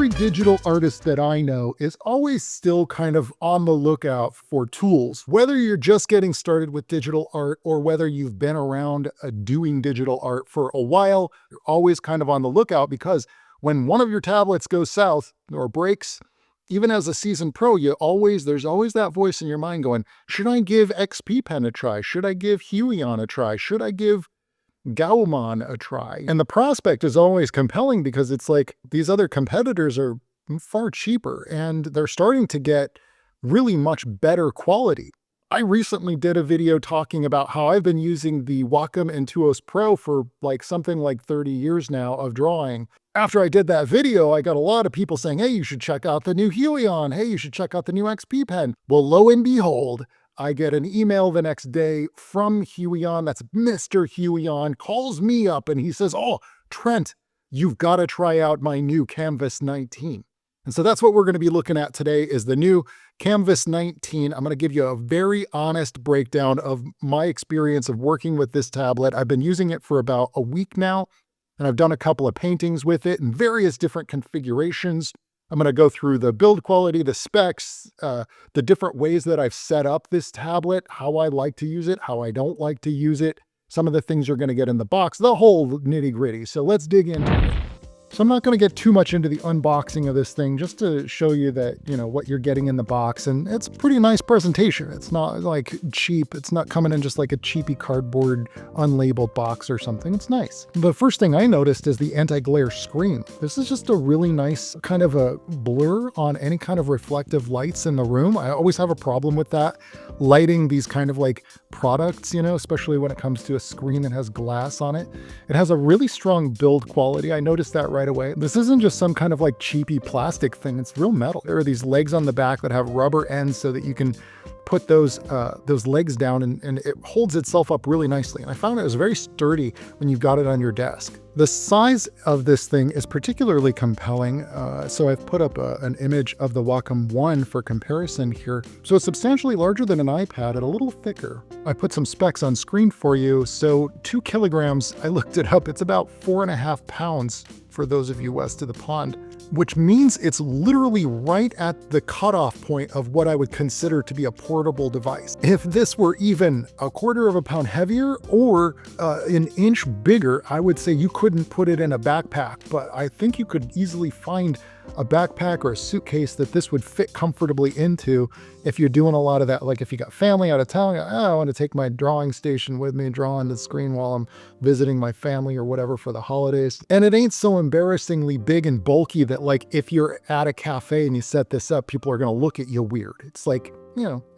every digital artist that I know is always still kind of on the lookout for tools. Whether you're just getting started with digital art or whether you've been around doing digital art for a while, you're always kind of on the lookout, because when one of your tablets goes south or breaks, even as a seasoned pro, there's always that voice in your mind going, should I give XP Pen a try? Should I give HUION a try? Should I give Gaumon a try? And the prospect is always compelling because it's like these other competitors are far cheaper and they're starting to get really much better quality. I recently did a video talking about how I've been using the Wacom Intuos Pro for something like 30 years now of drawing. After I did that video, I got a lot of people saying, hey, you should check out the new HUION. Hey, you should check out the new XP Pen. Well, lo and behold, I get an email the next day from HUION. That's Mr. HUION, calls me up and he says, oh, Trent, you've got to try out my new Canvas 19. And so that's what we're going to be looking at today, is the new Canvas 19. I'm going to give you a very honest breakdown of my experience of working with this tablet. I've been using it for about a week now, and I've done a couple of paintings with it in various different configurations. I'm going to go through the build quality, the specs, the different ways that I've set up this tablet, how I like to use it, how I don't like to use it, some of the things you're going to get in the box, the whole nitty gritty. So let's dig into it. So I'm not going to get too much into the unboxing of this thing, just to show you that, what you're getting in the box. And it's a pretty nice presentation. It's not like cheap. It's not coming in just like a cheapy cardboard unlabeled box or something. It's nice. The first thing I noticed is the anti-glare screen. This is just a really nice kind of a blur on any kind of reflective lights in the room. I always have a problem with that, lighting these kind of products, especially when it comes to a screen that has glass on it. It has a really strong build quality. I noticed that right away. This isn't just some kind of cheapy plastic thing. It's real metal. There are these legs on the back that have rubber ends so that you can put those legs down and it holds itself up really nicely. And I found it was very sturdy when you've got it on your desk. The size of this thing is particularly compelling. So I've put up an image of the Wacom One for comparison here. So it's substantially larger than an iPad and a little thicker. I put some specs on screen for you. So 2 kilograms, I looked it up, it's about 4.5 pounds for those of you west of the pond, which means it's literally right at the cutoff point of what I would consider to be a portable device. If this were even 1/4 pound heavier or an inch bigger, I would say you couldn't put it in a backpack, but I think you could easily find a backpack or a suitcase that this would fit comfortably into if you're doing a lot of that. Like if you got family out of town, I want to take my drawing station with me, draw on the screen while I'm visiting my family or whatever for the holidays. And it ain't so embarrassingly big and bulky that if you're at a cafe and you set this up, people are going to look at you weird. It's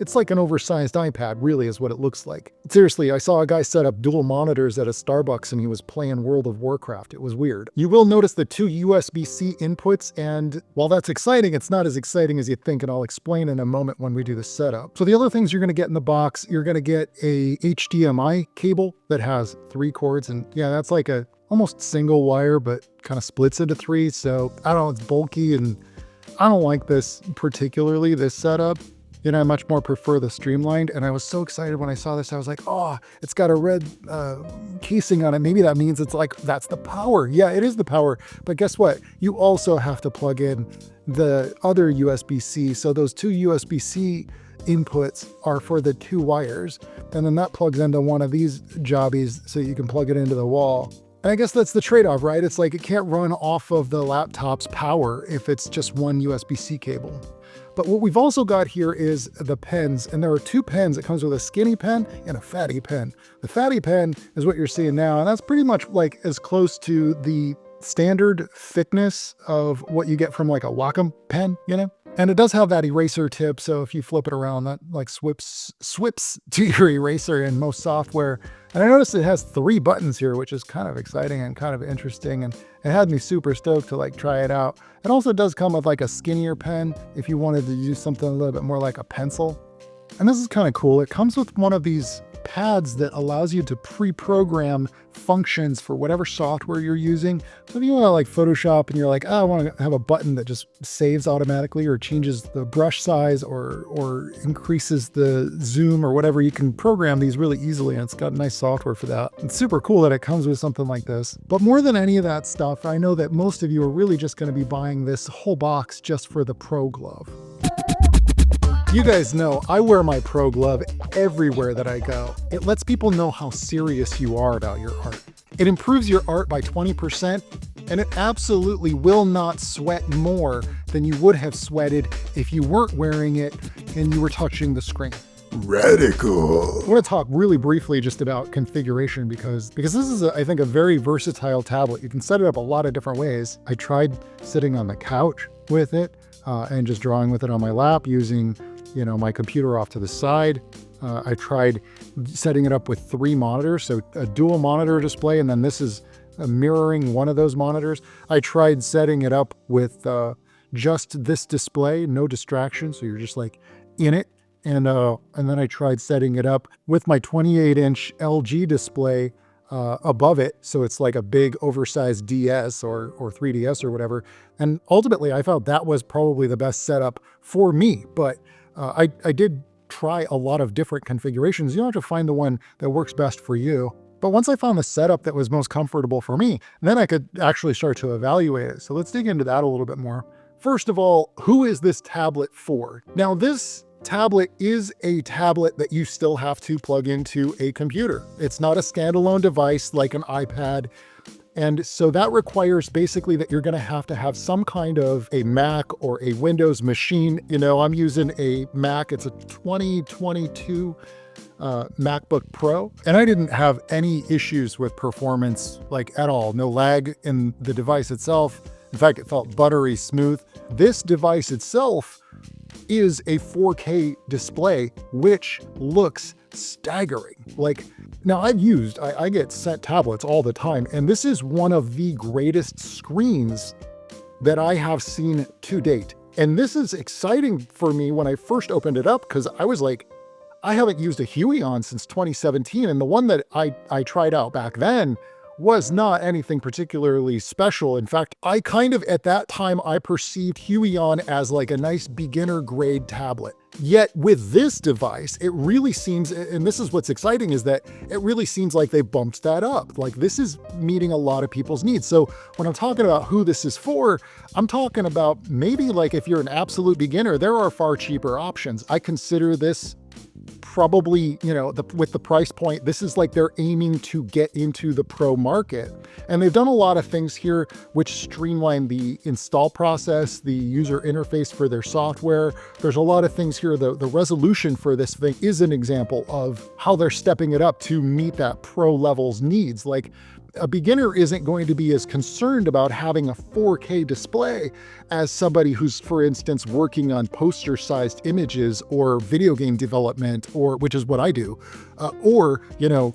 it's like an oversized iPad, really, is what it looks like. Seriously, I saw a guy set up dual monitors at a Starbucks and he was playing World of Warcraft. It was weird. You will notice the 2 USB-C inputs, and while that's exciting, it's not as exciting as you think, and I'll explain in a moment when we do the setup. So the other things you're going to get in the box, you're going to get a HDMI cable that has 3 cords, and yeah, that's like a almost single wire, but kind of splits into 3. So I don't know, it's bulky, and I don't like this particularly, this setup. I much more prefer the streamlined, and I was so excited when I saw this. I was like, oh, it's got a red casing on it. Maybe that means it's that's the power. Yeah, it is the power. But guess what? You also have to plug in the other USB-C. So those 2 USB-C inputs are for the 2 wires. And then that plugs into one of these jobbies so you can plug it into the wall. And I guess that's the trade-off, right? It's it can't run off of the laptop's power if it's just one USB-C cable. But what we've also got here is the pens, and there are 2 pens. It comes with a skinny pen and a fatty pen. The fatty pen is what you're seeing now, and that's pretty much as close to the standard thickness of what you get from a Wacom pen, And it does have that eraser tip, so if you flip it around, that swips to your eraser in most software. And I noticed it has 3 buttons here, which is kind of exciting and kind of interesting, and it had me super stoked to try it out. It also does come with a skinnier pen if you wanted to use something a little bit more like a pencil. And this is kind of cool. It comes with one of these pads that allows you to pre-program functions for whatever software you're using. So if you want to like Photoshop and you're like, oh, I want to have a button that just saves automatically or changes the brush size or increases the zoom or whatever, you can program these really easily, and it's got nice software for that. It's super cool that it comes with something like this. But more than any of that stuff, I know that most of you are really just going to be buying this whole box just for the Pro Glove. You guys know I wear my Pro Glove everywhere that I go. It lets people know how serious you are about your art. It improves your art by 20%, and it absolutely will not sweat more than you would have sweated if you weren't wearing it and you were touching the screen. Radical. I want to talk really briefly just about configuration because this is, I think, a very versatile tablet. You can set it up a lot of different ways. I tried sitting on the couch with it and just drawing with it on my lap using my computer off to the side. I tried setting it up with 3 monitors, so a dual monitor display, and then this is mirroring one of those monitors. I tried setting it up with just this display, no distractions, so you're just like in it. And then I tried setting it up with my 28-inch LG display above it, so it's like a big oversized DS or 3DS or whatever. And ultimately, I found that was probably the best setup for me, but I did try a lot of different configurations. You don't have to find the one that works best for you. But once I found the setup that was most comfortable for me, then I could actually start to evaluate it. So let's dig into that a little bit more. First of all, who is this tablet for? Now, this tablet is a tablet that you still have to plug into a computer. It's not a standalone device like an iPad. And so that requires basically that you're going to have some kind of a Mac or a Windows machine. I'm using a Mac. It's a 2022 MacBook Pro. And I didn't have any issues with performance like at all. No lag in the device itself. In fact, it felt buttery smooth. This device itself is a 4K display, which looks staggering. Now I get sent tablets all the time, and this is one of the greatest screens that I have seen to date. And this is exciting for me when I first opened it up, because I was like, I haven't used a HUION since 2017, and the one that I tried out back then was not anything particularly special. In fact, I at that time, I perceived HUION as like a nice beginner grade tablet. Yet with this device, it really seems, and this is what's exciting, is that it really seems like they bumped that up. Like this is meeting a lot of people's needs. So when I'm talking about who this is for, I'm talking about maybe like if you're an absolute beginner, there are far cheaper options. I consider this probably, with the price point, this is like they're aiming to get into the pro market. And they've done a lot of things here which streamline the install process, the user interface for their software. There's a lot of things here. The resolution for this thing is an example of how they're stepping it up to meet that pro level's needs. Like, a beginner isn't going to be as concerned about having a 4K display as somebody who's, for instance, working on poster-sized images or video game development, or which is what I do, or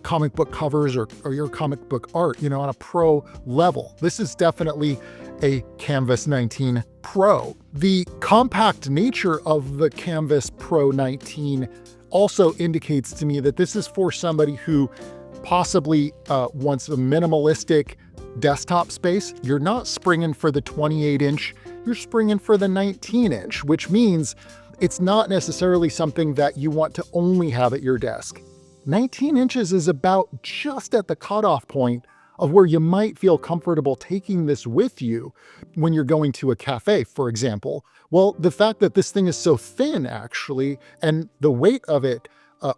comic book covers or your comic book art, on a pro level. This is definitely a Kamvas 19 Pro. The compact nature of the Kamvas Pro 19 also indicates to me that this is for somebody who possibly wants a minimalistic desktop space. You're not springing for the 28-inch, you're springing for the 19-inch, which means it's not necessarily something that you want to only have at your desk. 19 inches is about just at the cutoff point of where you might feel comfortable taking this with you when you're going to a cafe, for example. Well, the fact that this thing is so thin, actually, and the weight of it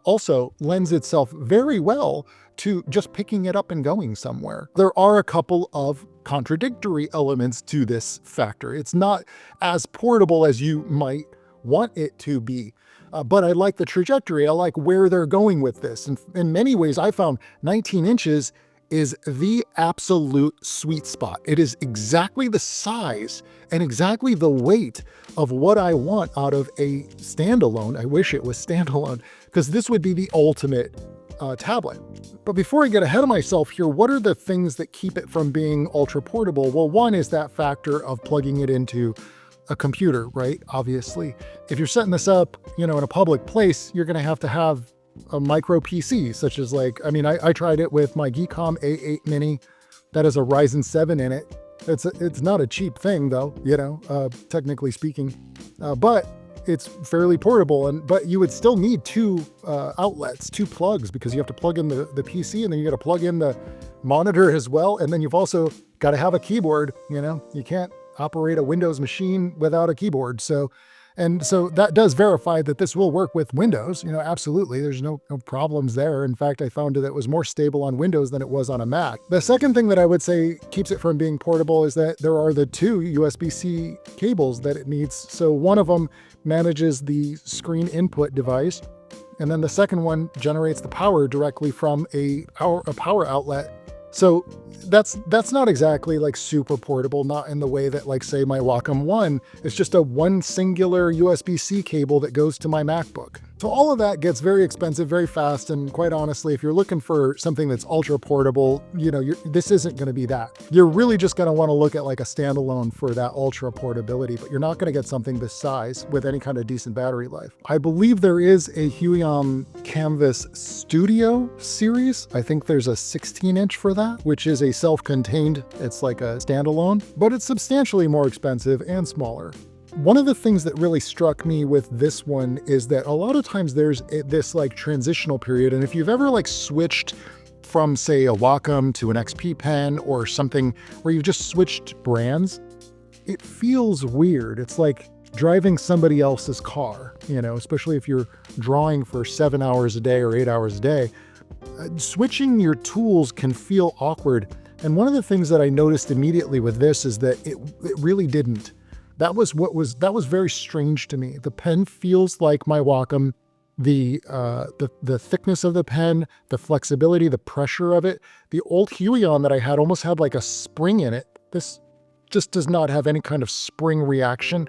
also lends itself very well to just picking it up and going somewhere. There are a couple of contradictory elements to this factor. It's not as portable as you might want it to be, but I like the trajectory. I like where they're going with this. And in many ways, I found 19 inches is the absolute sweet spot. It is exactly the size and exactly the weight of what I want out of a standalone. I wish it was standalone, because this would be the ultimate tablet. But before I get ahead of myself here, what are the things that keep it from being ultra portable? Well, one is that factor of plugging it into a computer, right? Obviously, if you're setting this up, in a public place, you're going to have a micro PC, such as like, I mean, I tried it with my Geekom A8 Mini that has a Ryzen 7 in it. It's not a cheap thing though, you know, technically speaking, but it's fairly portable. But you would still need two outlets, two plugs, because you have to plug in the PC and then you got to plug in the monitor as well. And then you've also got to have a keyboard. You know, you can't operate a Windows machine without a keyboard. So that does verify that this will work with Windows. You know, absolutely. There's no problems there. In fact, I found that it was more stable on Windows than it was on a Mac. The second thing that I would say keeps it from being portable is that there are the two USB-C cables that it needs. So one of them manages the screen input device, and then the second one generates the power directly from a power outlet. So that's not exactly like super portable, not in the way that like say my Wacom One is just a one singular USB-C cable that goes to my MacBook. So all of that gets very expensive very fast, and quite honestly, if you're looking for something that's ultra portable, you know, this isn't going to be that. You're really just going to want to look at like a standalone for that ultra portability, but you're not going to get something this size with any kind of decent battery life. I believe there is a HUION Kamvas Studio series. I think there's a 16-inch for that, which is a self-contained, it's like a standalone, but it's substantially more expensive and smaller. One of the things that really struck me with this one is that a lot of times there's this like transitional period. And if you've ever like switched from say a Wacom to an XP pen or something where you've just switched brands, it feels weird. It's like driving somebody else's car, you know, especially if you're drawing for 7 hours a day or 8 hours a day. Switching your tools can feel awkward. And one of the things that I noticed immediately with this is that it really didn't. That was very strange to me. The pen feels like my Wacom. The thickness of the pen, the flexibility, the pressure of it. The old HUION that I had almost had like a spring in it. This just does not have any kind of spring reaction.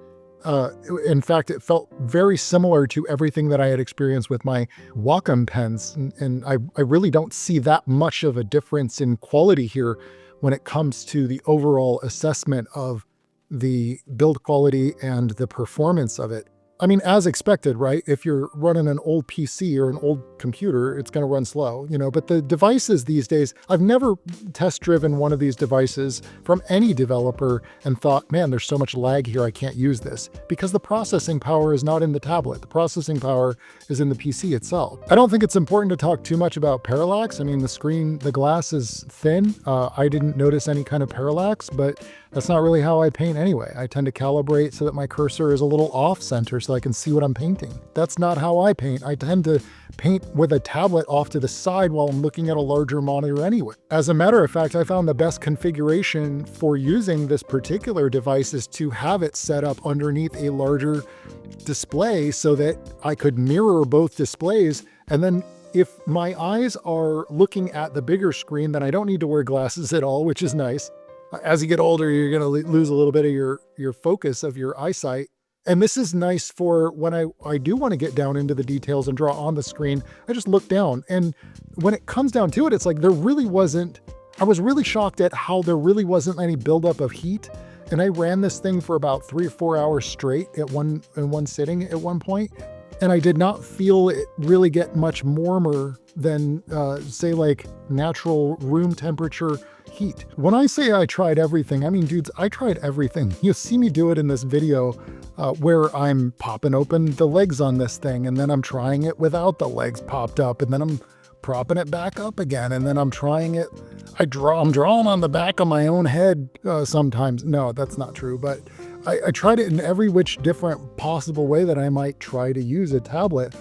In fact, it felt very similar to everything that I had experienced with my Wacom pens. And I really don't see that much of a difference in quality here when it comes to the overall assessment of the build quality and the performance of it. I mean, as expected, right? If you're running an old PC or an old computer, it's going to run slow, you know, but the devices these days, I've never test driven one of these devices from any developer and thought, man, there's so much lag here, I can't use this, because the processing power is not in the tablet. The processing power is in the PC itself. I don't think it's important to talk too much about parallax. I mean, the glass is thin. I didn't notice any kind of parallax, but that's not really how I paint anyway. I tend to calibrate so that my cursor is a little off center so I can see what I'm painting. That's not how I paint. I tend to paint with a tablet off to the side while I'm looking at a larger monitor anyway. As a matter of fact, I found the best configuration for using this particular device is to have it set up underneath a larger display so that I could mirror both displays. And then if my eyes are looking at the bigger screen, then I don't need to wear glasses at all, which is nice. As you get older, you're going to lose a little bit of your focus of your eyesight. And this is nice for when I do want to get down into the details and draw on the screen. I just look down. And when it comes down to it, it's like I was really shocked at how there really wasn't any buildup of heat. And I ran this thing for about 3 or 4 hours straight in one sitting at one point. And I did not feel it really get much warmer than, say, like natural room temperature heat. When I say I tried everything, I mean, dudes, I tried everything. You see me do it in this video where I'm popping open the legs on this thing, and then I'm trying it without the legs popped up, and then I'm propping it back up again, and then I'm trying it. I'm drawing on the back of my own head sometimes. No, that's not true, but I tried it in every which different possible way that I might try to use a tablet,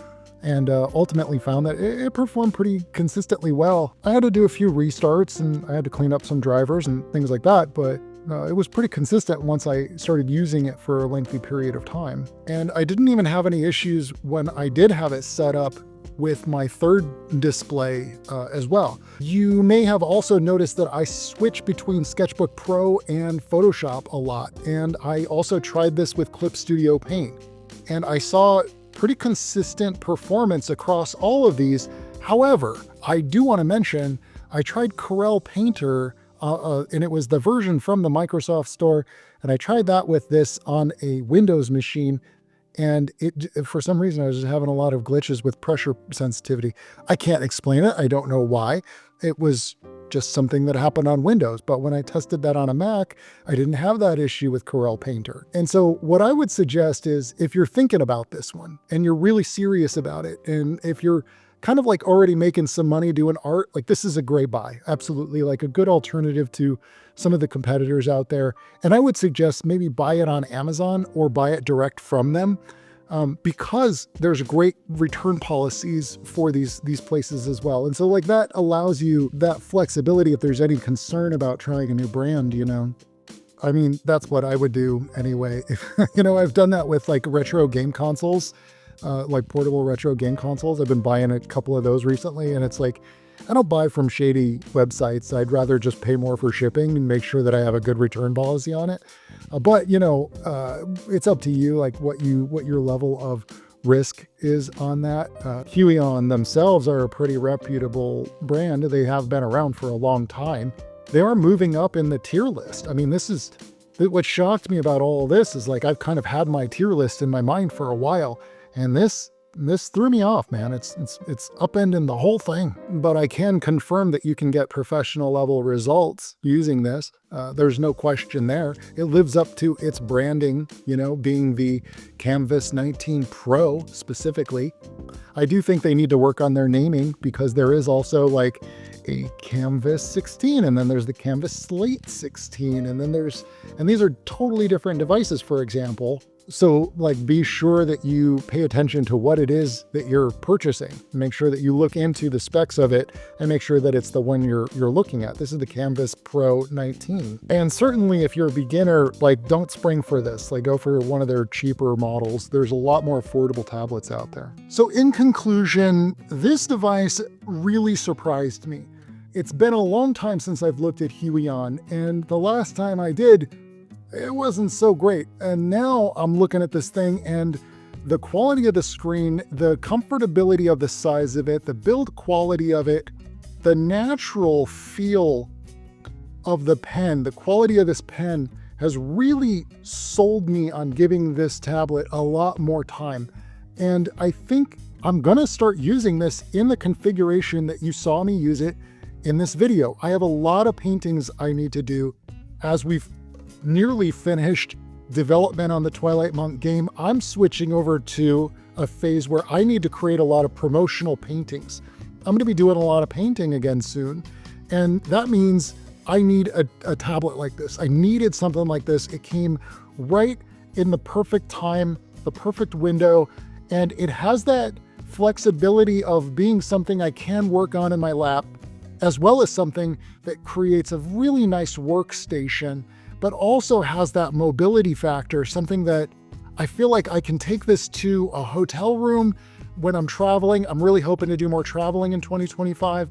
and ultimately found that it performed pretty consistently well. I had to do a few restarts and I had to clean up some drivers and things like that, but it was pretty consistent once I started using it for a lengthy period of time. And I didn't even have any issues when I did have it set up with my third display as well. You may have also noticed that I switch between Sketchbook Pro and Photoshop a lot. And I also tried this with Clip Studio Paint. And I saw pretty consistent performance across all of these. However, I do want to mention, I tried Corel Painter and it was the version from the Microsoft Store. And I tried that with this on a Windows machine. And for some reason, I was just having a lot of glitches with pressure sensitivity. I can't explain it. I don't know why. It was just something that happened on Windows. But when I tested that on a Mac, I didn't have that issue with Corel Painter. And so what I would suggest is if you're thinking about this one and you're really serious about it, and if you're kind of like already making some money doing art, like this is a great buy. Absolutely, like a good alternative to some of the competitors out there. And I would suggest maybe buy it on Amazon or buy it direct from them, because there's great return policies for these places as well. And so like that allows you that flexibility if there's any concern about trying a new brand, you know. I mean, that's what I would do anyway. You know, I've done that with like retro game consoles. Like portable retro game consoles. I've been buying a couple of those recently, and it's like, I don't buy from shady websites. I'd rather just pay more for shipping and make sure that I have a good return policy on it. But you know, it's up to you, like what your level of risk is on that. HUION themselves are a pretty reputable brand. They have been around for a long time. They are moving up in the tier list. I mean, what shocked me about all of this is like, I've kind of had my tier list in my mind for a while. And this threw me off, man. It's upending the whole thing. But I can confirm that you can get professional level results using this. There's no question there. It lives up to its branding, you know, being the Kamvas 19 Pro specifically. I do think they need to work on their naming, because there is also like a Kamvas 16, and then there's the Kamvas Slate 16, and these are totally different devices, for example. So like, be sure that you pay attention to what it is that you're purchasing. Make sure that you look into the specs of it and make sure that it's the one you're looking at. This is the Kamvas Pro 19. And certainly if you're a beginner, like don't spring for this. Like go for one of their cheaper models. There's a lot more affordable tablets out there. So in conclusion, this device really surprised me. It's been a long time since I've looked at HUION, and the last time I did, it wasn't so great. And now I'm looking at this thing, and the quality of the screen, the comfortability of the size of it, the build quality of it, the natural feel of the pen, the quality of this pen has really sold me on giving this tablet a lot more time. And I think I'm gonna start using this in the configuration that you saw me use it in this video. I have a lot of paintings I need to do. As we've nearly finished development on the Twilight Monk game, I'm switching over to a phase where I need to create a lot of promotional paintings. I'm gonna be doing a lot of painting again soon, and that means I need a tablet like this. I needed something like this. It came right in the perfect time, the perfect window, and it has that flexibility of being something I can work on in my lap, as well as something that creates a really nice workstation, but also has that mobility factor, something that I feel like I can take this to a hotel room when I'm traveling. I'm really hoping to do more traveling in 2025.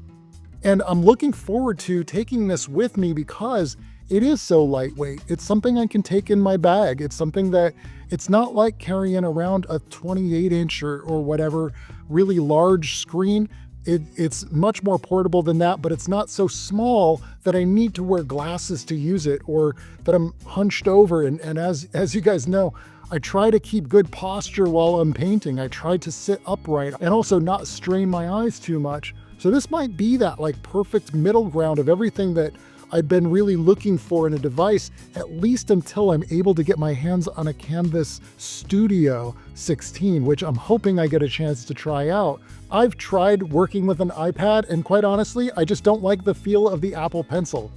And I'm looking forward to taking this with me because it is so lightweight. It's something I can take in my bag. It's something that it's not like carrying around a 28-inch or whatever really large screen. It's much more portable than that, but it's not so small that I need to wear glasses to use it, or that I'm hunched over. And as you guys know, I try to keep good posture while I'm painting. I try to sit upright and also not strain my eyes too much. So this might be that like perfect middle ground of everything that I've been really looking for in a device, at least until I'm able to get my hands on a Kamvas Studio 16, which I'm hoping I get a chance to try out. I've tried working with an iPad, and quite honestly, I just don't like the feel of the Apple Pencil.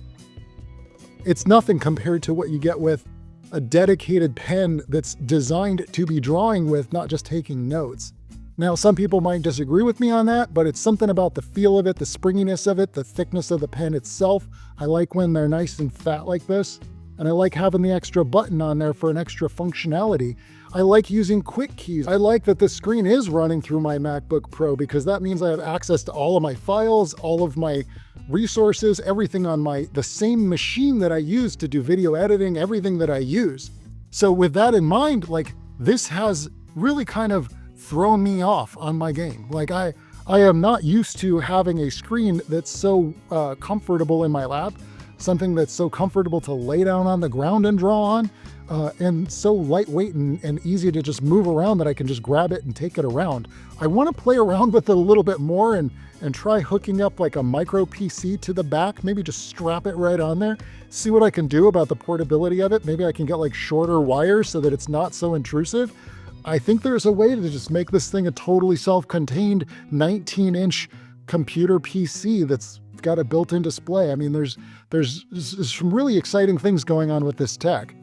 It's nothing compared to what you get with a dedicated pen that's designed to be drawing with, not just taking notes. Now, some people might disagree with me on that, but it's something about the feel of it, the springiness of it, the thickness of the pen itself. I like when they're nice and fat like this, and I like having the extra button on there for an extra functionality. I like using quick keys. I like that the screen is running through my MacBook Pro, because that means I have access to all of my files, all of my resources, everything on the same machine that I use to do video editing, everything that I use. So with that in mind, like, this has really kind of thrown me off on my game. Like I am not used to having a screen that's so comfortable in my lap, something that's so comfortable to lay down on the ground and draw on. and so lightweight and easy to just move around that I can just grab it and take it around. I want to play around with it a little bit more and try hooking up like a micro PC to the back, maybe just strap it right on there, see what I can do about the portability of it. Maybe I can get like shorter wires so that it's not so intrusive. I think there's a way to just make this thing a totally self-contained 19-inch computer PC that's got a built-in display. I mean, there's some really exciting things going on with this tech.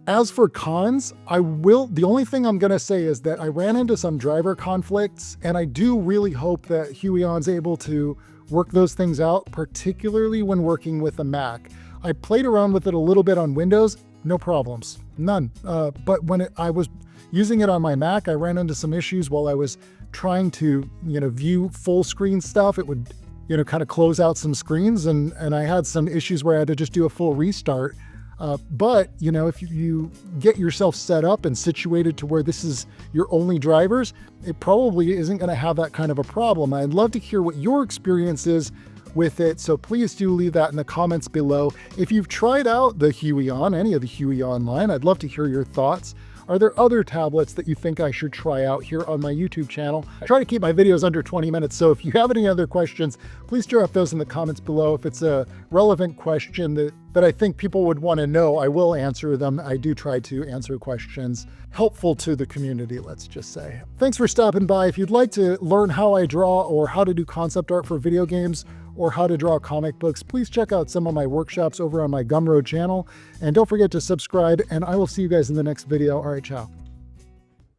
As for cons, the only thing I'm gonna say is that I ran into some driver conflicts, and I do really hope that Huion's able to work those things out, particularly when working with a Mac. I played around with it a little bit on Windows, no problems, none. But when I was using it on my Mac, I ran into some issues while I was trying to, view full screen stuff. It would, kind of close out some screens, and I had some issues where I had to just do a full restart. But, if you get yourself set up and situated to where this is your only drivers, it probably isn't going to have that kind of a problem. I'd love to hear what your experience is with it, so please do leave that in the comments below. If you've tried out the Huion, any of the Huion line, I'd love to hear your thoughts. Are there other tablets that you think I should try out here on my YouTube channel? I try to keep my videos under 20 minutes, so if you have any other questions, please drop those in the comments below. If it's a relevant question that I think people would want to know, I will answer them. I do try to answer questions helpful to the community, let's just say. Thanks for stopping by. If you'd like to learn how I draw or how to do concept art for video games or how to draw comic books, please check out some of my workshops over on my Gumroad channel. And don't forget to subscribe, and I will see you guys in the next video. All right, ciao.